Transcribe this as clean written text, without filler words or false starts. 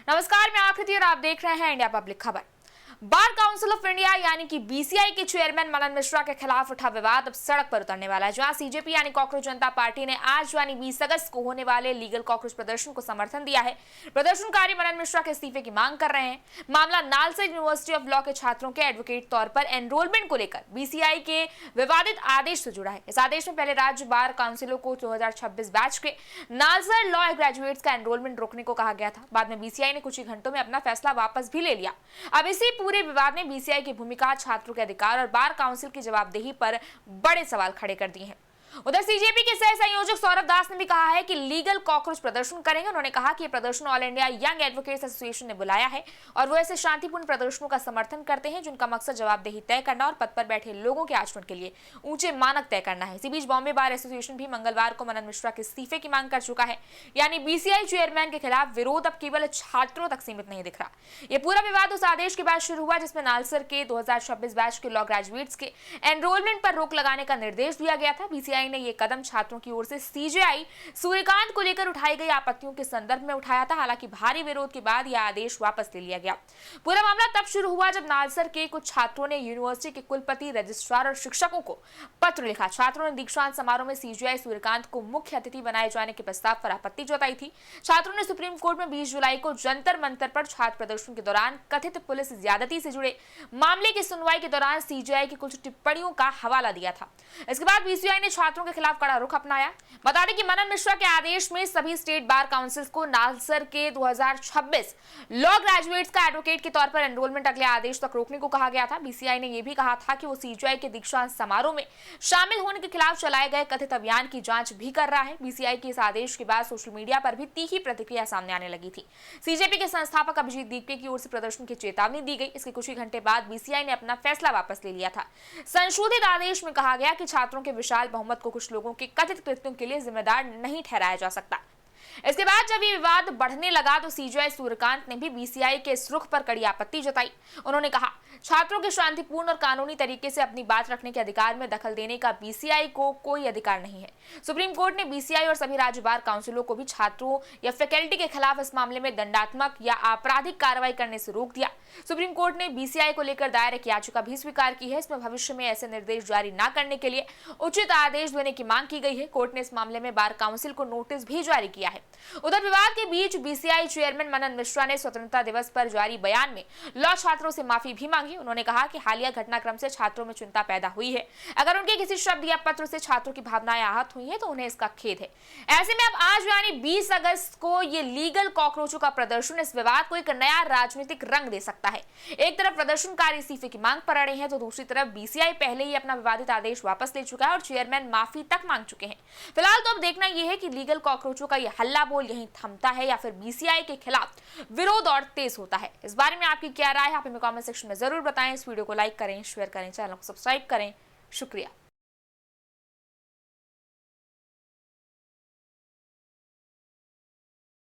नमस्कार, मैं आकृति और आप देख रहे हैं इंडिया पब्लिक खबर। बार काउंसिल ऑफ इंडिया यानी कि बीसीआई के चेयरमैन मनन मिश्रा के खिलाफ उठा विवाद अब सड़क पर उतरने वाला है, जहां सीजेपी यानी कॉकरोच जनता पार्टी ने आज यानी 20 अगस्त को होने वाले लीगल कॉकरोच प्रदर्शन को समर्थन दिया है। प्रदर्शनकारी मनन मिश्रा के इस्तीफे की मांग कर रहे हैं। मामला नालसा यूनिवर्सिटी ऑफ लॉ के छात्रों के एडवोकेट तौर पर एनरोलमेंट को लेकर बीसीआई के विवादित आदेश से जुड़ा है। इस आदेश में पहले राज्य बार काउंसिलों को 2026 बैच के नालसा लॉ ग्रेजुएट्स का एनरोलमेंट रोकने को कहा गया था। बाद में बीसीआई ने कुछ ही घंटों में अपना फैसला वापस भी ले लिया। अब इसी पूरे विवाद ने बीसीआई की भूमिका, छात्रों के अधिकार और बार काउंसिल की जवाबदेही पर बड़े सवाल खड़े कर दिए हैं। उधर सीजेपी के सह संयोजक सौरभ दास ने भी कहा है कि लीगल कॉकरोच प्रदर्शन करेंगे। उन्होंने कहा कि यह प्रदर्शन all India young advocates association ने बुलाया है और वो ऐसे शांतिपूर्ण प्रदर्शनों का समर्थन करते हैं जिनका मकसद जवाबदेही तय करना और पद पर बैठे लोगों के आचरण के लिए ऊंचे मानक तय करना है। इसी बीच बॉम्बे बार एसोसिएशन भी मंगलवार को मनन मिश्रा के इस्तीफे की मांग कर चुका है। यानी बीसीआई चेयरमैन के खिलाफ विरोध अब केवल छात्रों तक सीमित नहीं दिख रहा। यह पूरा विवाद उस आदेश के बाद शुरू हुआ जिसमें नालसर के 2026 बैच के लॉ ग्रेजुएट्स के एनरोलमेंट पर रोक लगाने का निर्देश दिया गया था। बीसीआई ने यह कदम छात्रों की ओर से सीजेआई सूर्यकांत को लेकर उठाई गई आपत्तियों के संदर्भ में उठाया था। हालांकि भारी विरोध के बाद यह आदेश वापस ले लिया गया। पूरा मामला तब शुरू हुआ जब नालसर के कुछ छात्रों ने यूनिवर्सिटी के कुलपति, रजिस्ट्रार और शिक्षकों को पत्र लिखा। छात्रों ने दीक्षांत समारोह में सीजेआई सूर्यकांत को मुख्य अतिथि बनाए जाने के प्रस्ताव पर आपत्ति जताई थी। छात्रों ने सुप्रीम कोर्ट में 20 जुलाई को जंतर मंतर पर छात्र प्रदर्शन के दौरान कथित पुलिस ज्यादती से जुड़े मामले की सुनवाई के दौरान सीजेआई की कुछ टिप्पणियों का हवाला दिया था। इसके बाद बीसीआई ने छात्रों के खिलाफ कड़ा रुख अपनाया। बता दें कि मनन मिश्रा के आदेश में सभी स्टेट बार काउंसिल्स को नालसर के 2026 लॉ ग्रेजुएट्स का एडवोकेट के तौर पर एनरोलमेंट अगले आदेश तक रोकने को कहा गया था। बीसीआई ने यह भी कहा था कि वो सीजेआई के दीक्षांत समारोह में शामिल होने के खिलाफ चलाए गए कथित अभियान की जांच भी कर रहा है। बीसीआई के इस आदेश के बाद सोशल मीडिया पर भी तीखी प्रतिक्रिया सामने आने लगी थी। सीजेपी के संस्थापक अभिजीत दीपके की ओर से प्रदर्शन की चेतावनी दी गई। इसके कुछ ही घंटे बाद बीसीआई ने अपना फैसला वापस ले लिया था। संशोधित आदेश में कहा गया कि छात्रों के विशाल बहुमत को कुछ लोगों के कथित कृत्यों के लिए जिम्मेदार नहीं ठहराया जा सकता। इसके बाद जब ये विवाद बढ़ने लगा तो सीजेआई सूर्यकांत ने भी बीसीआई के इस रुख पर कड़ी आपत्ति जताई। उन्होंने कहा, छात्रों के शांतिपूर्ण और कानूनी तरीके से अपनी बात रखने के अधिकार में दखल देने का बीसीआई को कोई अधिकार नहीं है। सुप्रीम कोर्ट ने बीसीआई और सभी राज्य बार काउंसिलों को भी छात्रों या फैकल्टी के खिलाफ इस मामले में दंडात्मक या आपराधिक कार्रवाई करने से रोक दिया। सुप्रीम कोर्ट ने बीसीआई को लेकर दायर एक याचिका भी स्वीकार की है। इसमें भविष्य में ऐसे निर्देश जारी न करने के लिए उचित आदेश देने की मांग की गई है। कोर्ट ने इस मामले में बार काउंसिल को नोटिस भी जारी किया है। उधर विवाद के बीच बीसीआई चेयरमैन मनन मिश्रा ने स्वतंत्रता दिवस पर जारी बयान में लॉ छात्रों से माफी भी मांगी। उन्होंने कहा कि हालिया घटनाक्रम से छात्रों में चिंता पैदा हुई है। अगर उनके किसी शब्द या पत्र से छात्रों की भावनाएं आहत हुई हैं तो उन्हें इसका खेद है। ऐसे में अब आज यानी 20 अगस्त को ये लीगल कॉकरोचों का प्रदर्शन इस विवाद को एक नया राजनीतिक रंग दे सकता है। एक तरफ प्रदर्शनकारी इस्तीफे की मांग पर अड़े हैं तो दूसरी तरफ बीसीआई पहले ही अपना विवादित आदेश वापस ले चुका है और चेयरमैन माफी तक मांग चुके हैं। फिलहाल तो अब देखना यह है कि लीगल कॉकरोचों का यह हल्ला बोल यहीं थमता है या फिर बीसीआई के खिलाफ विरोध और तेज होता है। इस बारे में आपकी क्या राय है, आप हमें कमेंट सेक्शन में जरूर बताएं। इस वीडियो को लाइक करें, शेयर करें, चैनल को सब्सक्राइब करें। शुक्रिया।